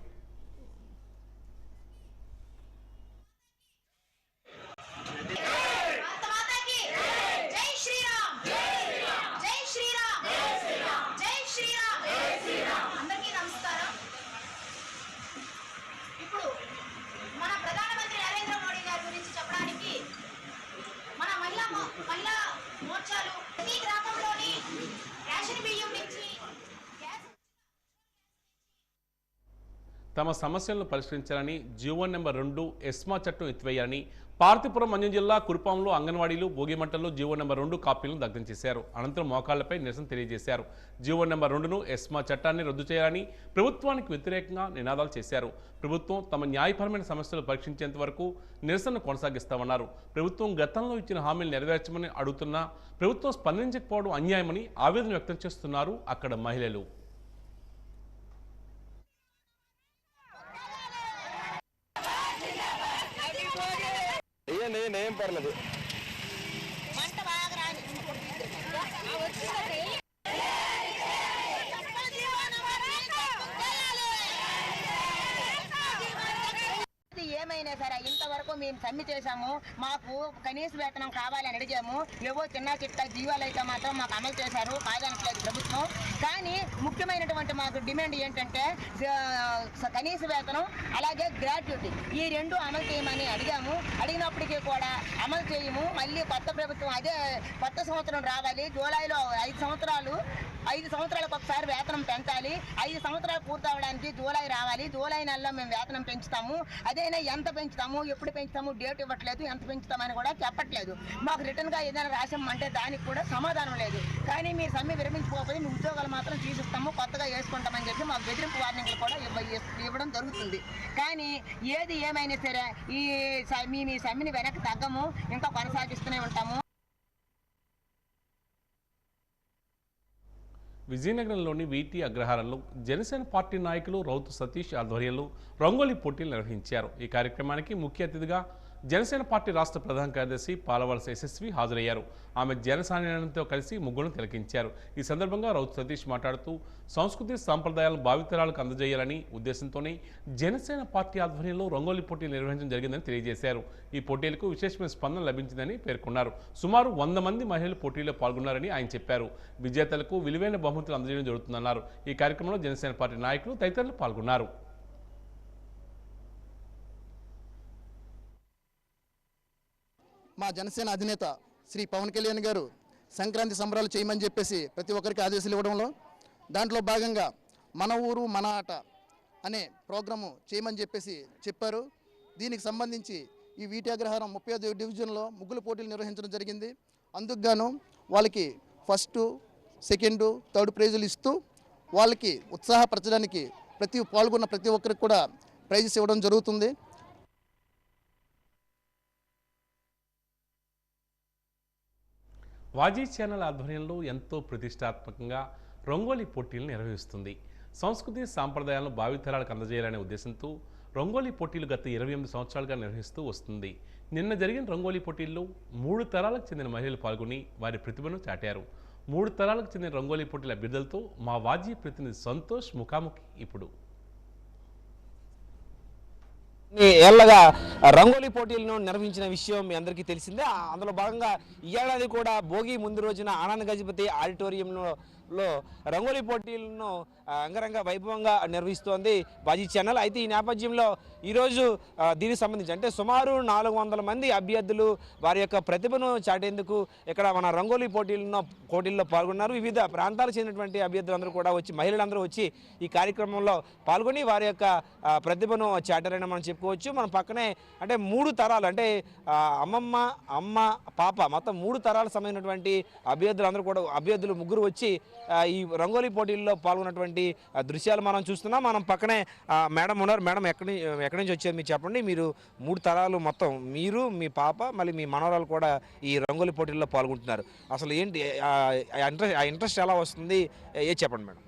[SPEAKER 1] తమ సమస్యలను పరిష్కరించాలని, జీవో నెంబర్ 2 ఎస్మా చట్టం ఎత్తివేయాలని, పార్తీపురం మంజం జిల్లా కురుపాంలో అంగన్వాడీలు భోగి మంటల్లో జీవో నెంబర్ 2 కాపీలను దగ్ధం చేశారు. అనంతరం మోకాళ్లపై నిరసన తెలియజేశారు. జీవో నెంబర్ 2ను ఎస్మా చట్టాన్ని రద్దు చేయాలని ప్రభుత్వానికి వ్యతిరేకంగా నినాదాలు చేశారు. ప్రభుత్వం తమ న్యాయపరమైన సమస్యలు పరీక్షించేంత వరకు నిరసన కొనసాగిస్తామన్నారు. ప్రభుత్వం గతంలో ఇచ్చిన హామీలు నెరవేర్చమని అడుగుతున్నా ప్రభుత్వం స్పందించకపోవడం అన్యాయమని ఆవేదన వ్యక్తం చేస్తున్నారు అక్కడ మహిళలు.
[SPEAKER 9] ఏం పర్లేదు.
[SPEAKER 11] ఏమైనా సరే ఇంతవరకు మేము సమ్మె చేశాము, మాకు కనీస వేతనం కావాలని అడిగాము. ఏవో చిన్న చిట్ట జీవాలు అయితే మాత్రం మాకు అమలు చేశారు, కాదనట్లేదు ప్రభుత్వం. కానీ ముఖ్యమైనటువంటి మాకు డిమాండ్ ఏంటంటే కనీస వేతనం అలాగే గ్రాట్యుటీ, ఈ 2 అమలు చేయమని అడిగాము. అడిగినప్పటికీ కూడా అమలు చేయము. మళ్ళీ కొత్త ప్రభుత్వం అదే కొత్త సంవత్సరం రావాలి. జూలైలో 5 సంవత్సరాలకు ఒకసారి వేతనం పెంచాలి. 5 సంవత్సరాలు పూర్తి అవడానికి జూలై రావాలి. జూలై నెలలో మేము వేతనం పెంచుతాము. అదైనా ఎంత ఎంత పెంచుతాము, ఎప్పుడు పెంచుతాము, డేట్ ఇవ్వట్లేదు, ఎంత పెంచుతామని కూడా చెప్పట్లేదు. మాకు రిటర్న్గా ఏదైనా రాసామంటే దానికి కూడా సమాధానం లేదు. కానీ మీరు సమ్మె విరమించుకోకపోతే మీ ఉద్యోగాలు మాత్రం తీసిస్తాము, కొత్తగా వేసుకుంటామని చెప్పి మాకు బెదిరింపు వార్నింగ్లు కూడా ఇవ్వడం జరుగుతుంది. కానీ ఏది ఏమైనా సరే మీ సమ్మెని వెనక్కి తగ్గము, ఇంకా కొనసాగిస్తూనే ఉంటాము.
[SPEAKER 1] విజయనగరంలోని వీటి అగ్రహారంలో జనసేన పార్టీ నాయకులు రౌతు సతీష్ ఆధ్వర్యంలో రంగోలీ పోటీలు నిర్వహించారు. ఈ కార్యక్రమానికి ముఖ్య అతిథిగా జనసేన పార్టీ రాష్ట్ర ప్రధాన కార్యదర్శి పాలవలస యశస్వి హాజరయ్యారు. ఆమె జనసామాన్యంతో కలిసి ముగ్గులను తిలకించారు. ఈ సందర్భంగా రౌతు సతీష్ మాట్లాడుతూ సంస్కృతి సాంప్రదాయాలను భావితరాలకు అందజేయాలని ఉద్దేశంతోనే జనసేన పార్టీ ఆధ్వర్యంలో రంగోలీ పోటీలు నిర్వహించడం జరిగిందని తెలియజేశారు. ఈ పోటీలకు విశేషమైన స్పందన లభించిందని పేర్కొన్నారు. సుమారు 100 మంది మహిళలు పోటీలో పాల్గొన్నారని ఆయన చెప్పారు. విజేతలకు విలువైన బహుమతులు అందజేయడం జరుగుతుందన్నారు. ఈ కార్యక్రమంలో జనసేన పార్టీ నాయకులు తదితరులు పాల్గొన్నారు.
[SPEAKER 12] మా జనసేన అధినేత శ్రీ పవన్ కళ్యాణ్ గారు సంక్రాంతి సంబరాలు చేయమని చెప్పేసి ప్రతి ఒక్కరికి ఆదేశాలు ఇవ్వడంలో దాంట్లో భాగంగా మన ఊరు మన ఆట అనే ప్రోగ్రాము చేయమని చెప్పేసి చెప్పారు. దీనికి సంబంధించి ఈ వీటి అగ్రహారం 35 డివిజన్లో ముగ్గుల పోటీలు నిర్వహించడం జరిగింది. అందుకు గాను వాళ్ళకి ఫస్ట్, సెకండ్, థర్డ్ ప్రైజులు ఇస్తూ వాళ్ళకి ఉత్సాహపరచడానికి పాల్గొన్న ప్రతి ఒక్కరికి కూడా ప్రైజెస్ ఇవ్వడం జరుగుతుంది.
[SPEAKER 1] వాజీ ఛానల్ ఆధ్వర్యంలో ఎంతో ప్రతిష్టాత్మకంగా రంగోలీ పోటీలు నిర్వహిస్తుంది. సంస్కృతి సాంప్రదాయాలను భావితరాలకు అందజేయాలనే ఉద్దేశంతో రంగోలీ పోటీలు గత 28 సంవత్సరాలుగా నిర్వహిస్తూ వస్తుంది. నిన్న జరిగిన రంగోలీ పోటీల్లో 3 తరాలకు చెందిన మహిళలు పాల్గొని వారి ప్రతిభను చాటారు. 3 తరాలకు చెందిన రంగోలీ పోటీల అభ్యర్థులతో మా వాజీ ప్రతినిధి సంతోష్ ముఖాముఖి ఇప్పుడు.
[SPEAKER 13] ఏళ్లగా రంగోలీ పోటీలను నిర్వహించిన విషయం మీ అందరికీ తెలిసిందే. అందులో భాగంగా ఈ ఏడాది కూడా భోగి ముందు రోజున ఆనంద్ గజపతి ఆడిటోరియంలో రంగోలీ పోటీలను అంగరంగ వైభవంగా నిర్వహిస్తోంది వాజీ ఛానల్. అయితే ఈ నేపథ్యంలో ఈరోజు దీనికి సంబంధించి అంటే సుమారు 400 మంది అభ్యర్థులు వారి యొక్క ప్రతిభను చాటేందుకు ఇక్కడ మన రంగోలీ పోటీల్లో పాల్గొన్నారు. వివిధ ప్రాంతాలకు చెందినటువంటి అభ్యర్థులందరూ కూడా వచ్చి మహిళలందరూ వచ్చి ఈ కార్యక్రమంలో పాల్గొని వారి యొక్క ప్రతిభను చాటారని మనం చెప్పుకోవచ్చు. మన పక్కనే అంటే 3 తరాలు అంటే అమ్మమ్మ, అమ్మ, పాప మొత్తం 3 తరాలకు సంబంధించినటువంటి అభ్యర్థులు ముగ్గురు వచ్చి ఈ రంగోలీ పోటీల్లో పాల్గొన్నటువంటి దృశ్యాలు మనం చూస్తున్నాం. మనం పక్కనే మేడం ఉన్నారు. మేడం ఎక్కడి నుంచి వచ్చారు మీరు చెప్పండి. మీరు 3 తరాలు మొత్తం మీరు, మీ పాప, మళ్ళీ మీ మనవరాలు కూడా ఈ రంగోలీ పోటీల్లో పాల్గొంటున్నారు. అసలు ఏంటి ఆ ఇంట్రెస్ట్ ఎలా వస్తుంది చెప్పండి మేడం.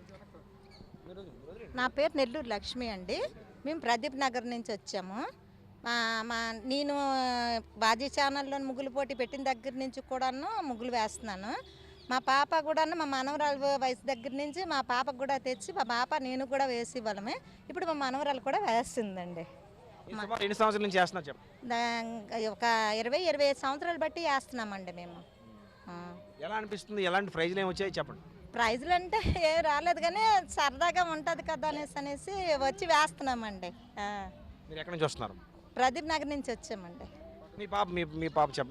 [SPEAKER 14] నా పేరు నెల్లూరు లక్ష్మి అండి. మేము ప్రదీప్ నగర్ నుంచి వచ్చాము. నేను వాజీ ఛానల్లో ముగ్గులు పోటీ పెట్టిన దగ్గర నుంచి కూడాను ముగ్గులు వేస్తున్నాను. మా పాప కూడా మా మనవరాలు వయసు దగ్గర నుంచి మా పాపకు కూడా తెచ్చి మా పాప నేను కూడా వేసి ఇవ్వడమే. ఇప్పుడు మా మనవరాలు కూడా వేస్తుందండి.
[SPEAKER 13] ఎన్ని సంవత్సరాల నుంచి చేస్తున్నారు చెప్పండి.
[SPEAKER 14] ఒక 20-25 సంవత్సరాలు బట్టి వేస్తున్నామండి మేము.
[SPEAKER 13] ఎలా అనిపిస్తుంది? ఎలాంటి ప్రైజ్లు ఏమి వచ్చాయి చెప్పండి.
[SPEAKER 14] ప్రైజ్లు అంటే ఏం రాలేదు కానీ సరదాగా ఉంటుంది కదా అనేసి వచ్చి వేస్తున్నామండి.
[SPEAKER 13] మీరు ఎక్కడి నుంచి వస్తున్నారు?
[SPEAKER 14] ప్రదీప్ నగర్ నుంచి వచ్చామండి.
[SPEAKER 13] మీ పాప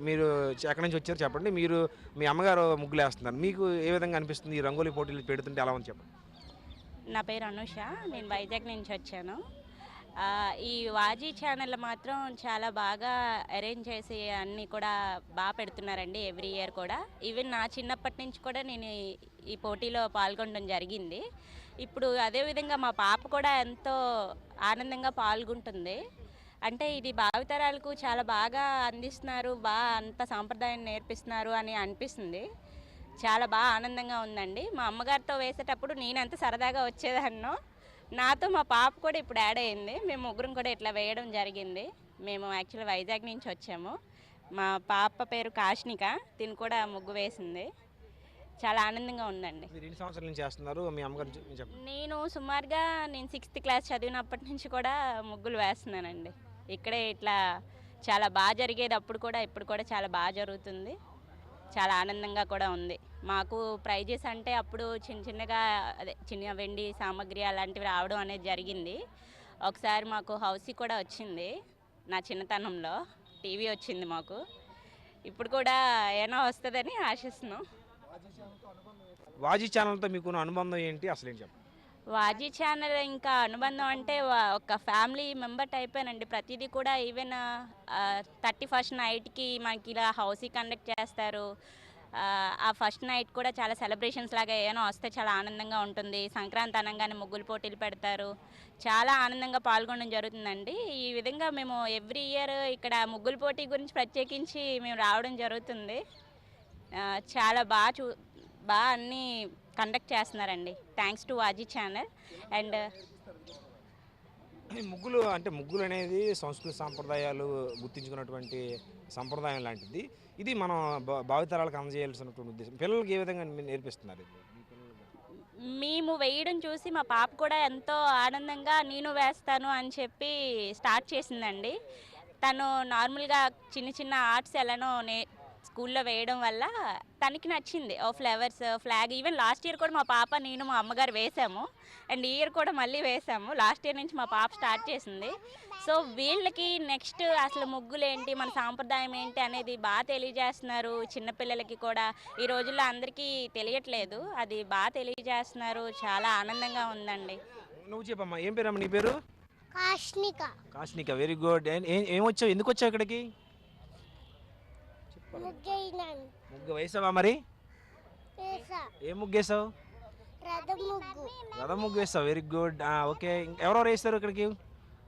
[SPEAKER 13] మీరు ఎక్కడి నుంచి వచ్చారు చెప్పండి. మీరు మీ అమ్మగారు ముగ్గులు వేస్తున్నారు. మీకు ఏ విధంగా అనిపిస్తుంది ఈ రంగోలీ పోటీలు పెడుతుంటే ఎలా ఉంది చెప్పండి.
[SPEAKER 15] నా పేరు అనుష, నేను వైజాగ్ నుంచి వచ్చాను. ఈ వాజీ ఛానల్ మాత్రం చాలా బాగా అరేంజ్ చేసి అన్నీ కూడా బాగా పెడుతున్నారండి. ఎవ్రీ ఇయర్ కూడా ఈవెన్ నా చిన్నప్పటి నుంచి కూడా నేను ఈ పోటీలో పాల్గొనడం జరిగింది. ఇప్పుడు అదేవిధంగా మా పాప కూడా ఎంతో ఆనందంగా పాల్గొంటుంది. అంటే ఇది భావితరాలకు చాలా బాగా అందిస్తున్నారు, బాగా అంత సాంప్రదాయాన్ని నేర్పిస్తున్నారు అని అనిపిస్తుంది. చాలా బాగా ఆనందంగా ఉందండి. మా అమ్మగారితో వేసేటప్పుడు నేను ఎంత సరదాగా వచ్చేదాన్నో నాతో మా పాప కూడా ఇప్పుడు యాడ్ అయ్యింది. మేము ముగ్గురం కూడా ఇట్లా వేయడం జరిగింది. మేము యాక్చువల్లీ వైజాగ్ నుంచి వచ్చాము. మా పాప పేరు కాష్నిక, తిను కూడా ముగ్గు వేసింది. చాలా ఆనందంగా ఉందండి.
[SPEAKER 13] ఎన్ని సంవత్సరాల నుంచి చేస్తున్నారు? మీ అమ్మగారు చెప్పండి.
[SPEAKER 15] నేను సుమారుగా 6th క్లాస్ చదివినప్పటి నుంచి కూడా ముగ్గులు వేస్తున్నానండి. ఇక్కడే ఇట్లా చాలా బాగా జరిగేది అప్పుడు కూడా, ఇప్పుడు కూడా చాలా బాగా జరుగుతుంది. చాలా ఆనందంగా కూడా ఉంది. మాకు ప్రైజెస్ అంటే అప్పుడు చిన్న వెండి సామాగ్రి అలాంటివి రావడం అనేది జరిగింది. ఒకసారి మాకు హౌసీ కూడా వచ్చింది. నా చిన్నతనంలో టీవీ వచ్చింది మాకు. ఇప్పుడు కూడా ఏమైనా వస్తుందని ఆశిస్తున్నాం.
[SPEAKER 13] వాజీ ఛానల్తో మీకు అనుబంధం ఏంటి అసలు ఏం చెప్పండి.
[SPEAKER 15] వాజీ ఛానల్ ఇంకా అనుబంధం అంటే ఒక ఫ్యామిలీ మెంబర్ టైపేనండి. ప్రతిదీ కూడా ఈవెన్ 31st నైట్కి మనకి ఇలా హౌసీ కండక్ట్ చేస్తారు. ఆ ఫస్ట్ నైట్ కూడా చాలా సెలబ్రేషన్స్ లాగా ఏమైనా వస్తే చాలా ఆనందంగా ఉంటుంది. సంక్రాంతి అనగానే ముగ్గులు పోటీలు పెడతారు. చాలా ఆనందంగా పాల్గొనడం జరుగుతుందండి. ఈ విధంగా మేము ఎవ్రీ ఇయర్ ఇక్కడ ముగ్గులు పోటీ గురించి ప్రత్యేకించి మేము రావడం జరుగుతుంది. చాలా బాగా అన్నీ కండక్ట్ చేస్తున్నారండి. Thanks to Vaaji channel. And
[SPEAKER 13] ముగ్గులు అంటే ముగ్గులు అనేది సంస్కృతి సాంప్రదాయాలు గుర్తించుకున్నటువంటి సంప్రదాయం లాంటిది. ఇది మనం భావితరాలకు అందజేయాల్సినటువంటి ఉద్దేశం. పిల్లలకి ఏ విధంగా నేర్పిస్తున్నారు?
[SPEAKER 15] మేము వేయడం చూసి మా పాప కూడా ఎంతో ఆనందంగా నేను వేస్తాను అని చెప్పి స్టార్ట్ చేసిందండి. తను నార్మల్గా చిన్న చిన్న ఆర్ట్స్ ఎలానో స్కూల్లో వేయడం వల్ల తనకి నచ్చింది. Flowers, flag, even last year కూడా మా పాప నేను మా అమ్మగారు వేసాము. అండ్ ఈ ఇయర్ కూడా మళ్ళీ వేసాము. లాస్ట్ ఇయర్ నుంచి మా పాప స్టార్ట్ చేసింది. సో వీళ్ళకి నెక్స్ట్ అసలు ముగ్గులు ఏంటి, మన సాంప్రదాయం ఏంటి అనేది బాగా తెలియజేస్తున్నారు. చిన్నపిల్లలకి కూడా ఈ రోజుల్లో అందరికీ తెలియట్లేదు, అది బాగా తెలియజేస్తున్నారు. చాలా ఆనందంగా ఉందండి.
[SPEAKER 13] నువ్వు చెప్పమ్మా, ఏం పేరమ్మా నీ పేరు?
[SPEAKER 16] కాష్నిక.
[SPEAKER 13] కాష్నిక, వెరీ గుడ్. ఏమొచ్చావు, ఎందుకు వచ్చావు ఇక్కడికి? ముగ్గు వేసావా? మరి ఏం ముగ్గు వేసావు? రథం ముగ్గు వేస్తావు, వెరీ గుడ్. ఓకే, ఎవరెవరు వేస్తారు ఇక్కడికి?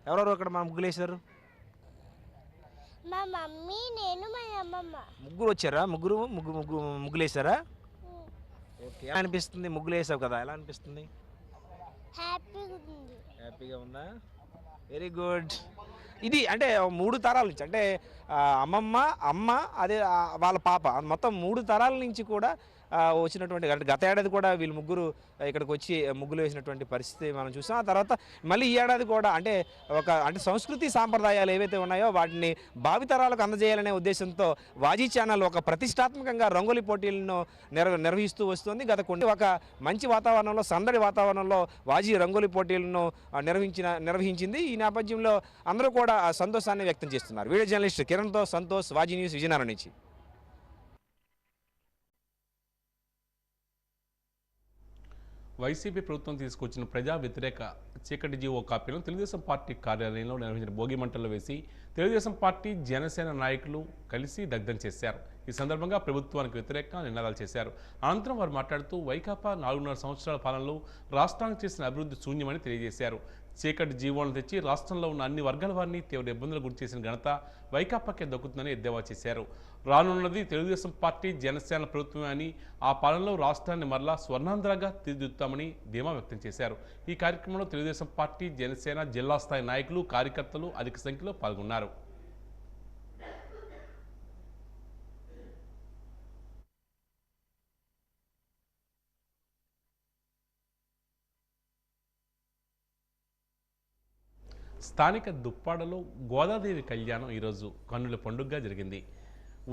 [SPEAKER 13] ఎవరెవరు అక్కడ మా ముగ్గులు వేసారు?
[SPEAKER 16] మా మమ్మీ, నేను, మా అమ్మమ్మ.
[SPEAKER 13] ముగ్గురు వచ్చారా? ముగ్గులు వేసారా? ఓకే, ఎలా అనిపిస్తుంది? ముగ్గులు వేసావు కదా, ఎలా అనిపిస్తుంది? హ్యాపీగా ఉందా? Very good. ఇది అంటే 3 తరాల నుంచి, అంటే అమ్మమ్మ, అమ్మ, అదే వాళ్ళ పాప, మొత్తం 3 తరాల నుంచి కూడా వచ్చినటువంటి, అంటే గత ఏడాది కూడా వీళ్ళు ముగ్గురు ఇక్కడికి వచ్చి ముగ్గులు వేసినటువంటి పరిస్థితి మనం చూసాం. ఆ తర్వాత మళ్ళీ ఈ ఏడాది కూడా అంటే సంస్కృతి సాంప్రదాయాలు ఏవైతే ఉన్నాయో వాటిని భావితరాలకు అందజేయాలనే ఉద్దేశంతో వాజీ ఛానల్ ఒక ప్రతిష్టాత్మకంగా రంగోలీ పోటీలను నిర్వహిస్తూ వస్తుంది. గత కొన్ని ఒక మంచి వాతావరణంలో, సందడి వాతావరణంలో వాజీ రంగోలీ పోటీలను నిర్వహించింది. ఈ నేపథ్యంలో అందరూ కూడా సంతోషాన్ని వ్యక్తం చేస్తున్నారు. వీడియో జర్నలిస్ట్ కిరణ్తో సంతోష్, వాజీ న్యూస్, విజయనగరం నుంచి.
[SPEAKER 1] వైసీపీ ప్రభుత్వం తీసుకొచ్చిన ప్రజా వ్యతిరేక చీకటి జీవో కాపీలను తెలుగుదేశం పార్టీ కార్యాలయంలో నిర్వహించిన భోగి మంటల్లో వేసి తెలుగుదేశం పార్టీ, జనసేన నాయకులు కలిసి దగ్ధం చేశారు. ఈ సందర్భంగా ప్రభుత్వానికి వ్యతిరేకంగా నినాదాలు చేశారు. అనంతరం వారు మాట్లాడుతూ వైకాపా 4.5 సంవత్సరాల పాలనలో రాష్ట్రానికి చేసిన అభివృద్ధి శూన్యమని తెలియజేశారు. చీకటి జీవోలను తెచ్చి రాష్ట్రంలో ఉన్న అన్ని వర్గాల వారిని తీవ్ర ఇబ్బందులు గురి చేసిన ఘనత వైకాపాకే దక్కుతుందని ఎద్దేవా చేశారు. రానున్నది తెలుగుదేశం పార్టీ, జనసేన ప్రభుత్వమే అని, ఆ పాలనలో రాష్ట్రాన్ని మరలా స్వర్ణాంధ్రగా తీర్చిదిద్దుతామని ధీమా వ్యక్తం చేశారు. ఈ కార్యక్రమంలో తెలుగుదేశం పార్టీ, జనసేన జిల్లా స్థాయి నాయకులు, కార్యకర్తలు అధిక సంఖ్యలో పాల్గొన్నారు. స్థానిక దుప్పాడలో గోదాదేవి కళ్యాణం ఈరోజు కన్నుల పండుగగా జరిగింది.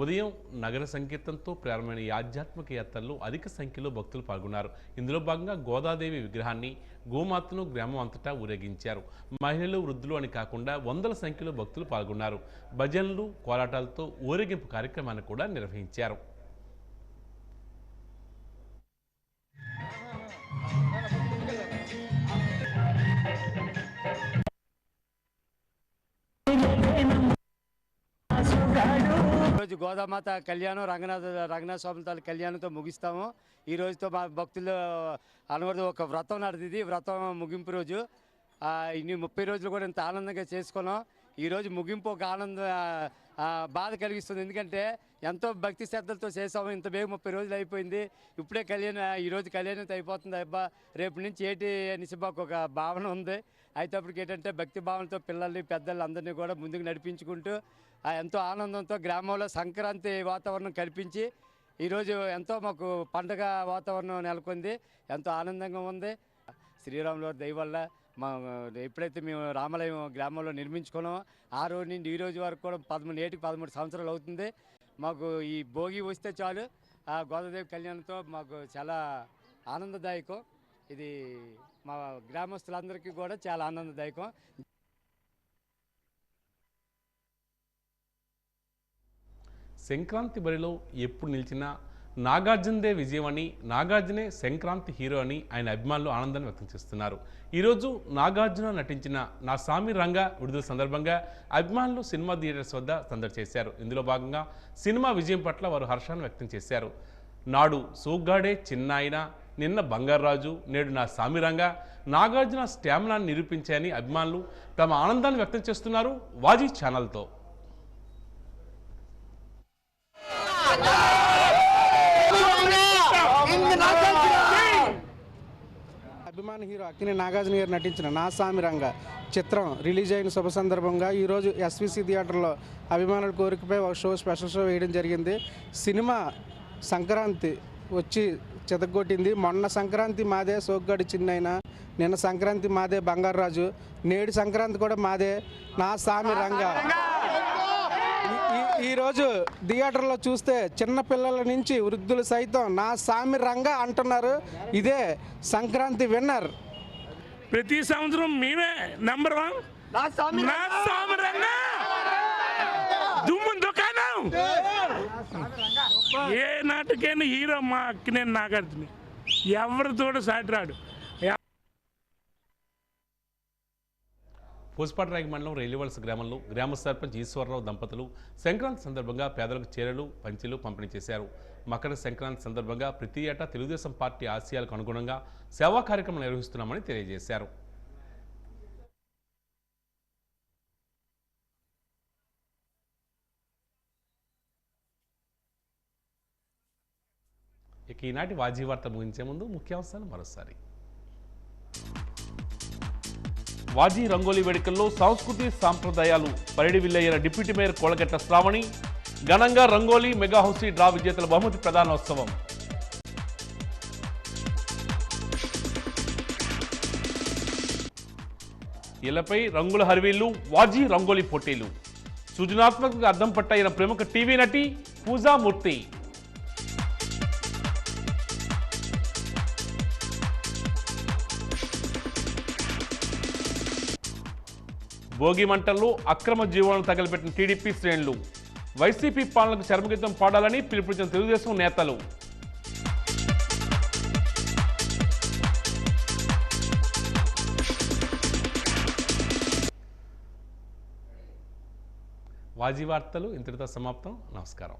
[SPEAKER 1] ఉదయం నగర సంకీర్తనతో ప్రారంభమైన ఈ ఆధ్యాత్మిక యాత్రలో అధిక సంఖ్యలో భక్తులు పాల్గొన్నారు. ఇందులో భాగంగా గోదాదేవి విగ్రహాన్ని, గోమాతను గ్రామం అంతటా ఊరేగించారు. మహిళలు, వృద్ధులు అని కాకుండా వందల సంఖ్యలో భక్తులు పాల్గొన్నారు. భజనలు, కోలాటాలతో ఊరేగింపు కార్యక్రమాన్ని కూడా నిర్వహించారు.
[SPEAKER 17] ఈరోజు గోదామాత కళ్యాణం, రంగనాథ స్వామి తాలూకు కళ్యాణంతో ముగిస్తాము. ఈ రోజుతో మా భక్తులు అనవరదు ఒక వ్రతం నడుతుంది. వ్రతం ముగింపు రోజు. ఇన్ని 30 రోజులు కూడా ఇంత ఆనందంగా చేసుకున్నాం. ఈరోజు ముగింపు ఒక బాధ కలిగిస్తుంది. ఎందుకంటే ఎంతో భక్తి శ్రద్ధలతో చేసాము. ఇంత బేగ 30 రోజులు అయిపోయింది. ఇప్పుడే ఈరోజు కళ్యాణం అయిపోతుంది. అబ్బా రేపు నుంచి ఏంటి అనేసి మాకు ఒక భావన ఉంది. అయితే అప్పటికి ఏంటంటే భక్తి భావనతో పిల్లల్ని, పెద్దలు అందరినీ కూడా ముందుకు నడిపించుకుంటూ ఎంతో ఆనందంతో గ్రామంలో సంక్రాంతి వాతావరణం కల్పించి ఈరోజు ఎంతో మాకు పండగ వాతావరణం నెలకొంది. ఎంతో ఆనందంగా ఉంది. శ్రీరాముల వారి దయ వల్ల ఎప్పుడైతే మేము రామాలయం గ్రామంలో నిర్మించుకున్నామో ఆ రోజు నుండి ఈ రోజు వరకు కూడా 13 సంవత్సరాలు అవుతుంది. మాకు ఈ భోగి వస్తే చాలు ఆ గోదాదేవి కళ్యాణంతో మాకు చాలా ఆనందదాయకం. ఇది మా గ్రామస్తులందరికీ కూడా చాలా ఆనందదాయకం.
[SPEAKER 1] సంక్రాంతి బరిలో ఎప్పుడు నిలిచినా నాగార్జునదే విజయం అని, నాగార్జునే సంక్రాంతి హీరో అని ఆయన అభిమానులు ఆనందాన్ని వ్యక్తం చేస్తున్నారు. ఈరోజు నాగార్జున నటించిన నా సామి రంగా విడుదల సందర్భంగా అభిమానులు సినిమా థియేటర్స్ వద్ద సందడి చేశారు. ఇందులో భాగంగా సినిమా విజయం పట్ల వారు హర్షాన్ని వ్యక్తం చేశారు. నాడు సోగ్గాడే చిన్నాయన, నిన్న బంగారాజు, నేడు నా సామిరంగా నాగార్జున స్టామినాన్ని నిరూపించాయని అభిమానులు తమ ఆనందాన్ని వ్యక్తం చేస్తున్నారు వాజీ ఛానల్తో.
[SPEAKER 18] అభిమాన హీరో అక్కినేని నాగార్జున గారు నటించిన నా సామిరంగా చిత్రం రిలీజ్ అయిన శుభ సందర్భంగా ఈరోజు ఎస్విసి థియేటర్లో అభిమానుల కోరికపై ఒక స్పెషల్ షో వేయడం జరిగింది. సినిమా సంక్రాంతి వచ్చి చెదగొట్టింది. మొన్న సంక్రాంతి మాదే సోగ్గాడి చిన్నైన, నిన్న సంక్రాంతి మాదే బంగారాజు, నేడు సంక్రాంతి కూడా మాదే నా సామి రంగా. ఈరోజు థియేటర్లో చూస్తే చిన్న పిల్లల నుంచి వృద్ధులు సైతం నా సామి రంగా అంటున్నారు. ఇదే సంక్రాంతి విన్నర్.
[SPEAKER 19] ప్రతి సంవత్సరం మేమే నెంబర్ 1 నా సామి రంగా దుమ్ము దుకాణం. ఏ నాటికైనా హీరో మా అక్కినేని నాగార్జున, ఎవరితో సాటిరాడు.
[SPEAKER 1] పూసపాటరాయి మండలం రైలువలస గ్రామంలో గ్రామ సర్పంచ్ ఈశ్వరరావు దంపతులు సంక్రాంతి సందర్భంగా పేదలకు చీరలు, పంచెలు పంపిణీ చేశారు. మకర సంక్రాంతి సందర్భంగా ప్రతి ఏటా తెలుగుదేశం పార్టీ ఆశయాలకు అనుగుణంగా సేవా కార్యక్రమం నిర్వహిస్తున్నామని తెలియజేశారు. ఇక ఈనాటి వాజీ వార్త ముగించే ముందు ముఖ్యాంశాలు మరోసారి. వాజీ రంగోలీ వేడుకల్లో సంస్కృతి సాంప్రదాయాలు పరిడివిల్లయ్యిన డిప్యూటీ మేయర్ కోలగట్ల శ్రావణి, ఘనంగా రంగోలీ మెగా హౌసీ డ్రా విజేతల బహుమతి ప్రదానోత్సవం. ఇళ్లపై రంగుల హరివీళ్లు, వాజీ రంగోలీ పోటీలు. సృజనాత్మకంగా అద్దం పట్టయిన ప్రముఖ టీవీ నటి పూజామూర్తి. భోగి మంటల్లో అక్రమ జీవోలను తగలబెట్టిన టీడీపీ శ్రేణులు. వైసీపీ పాలనకు చర్మగీతం పాడాలని పిలుపునిచ్చిన తెలుగుదేశం నేతలు. వాజీ వార్తలు ఇంతటితో సమాప్తం. నమస్కారం.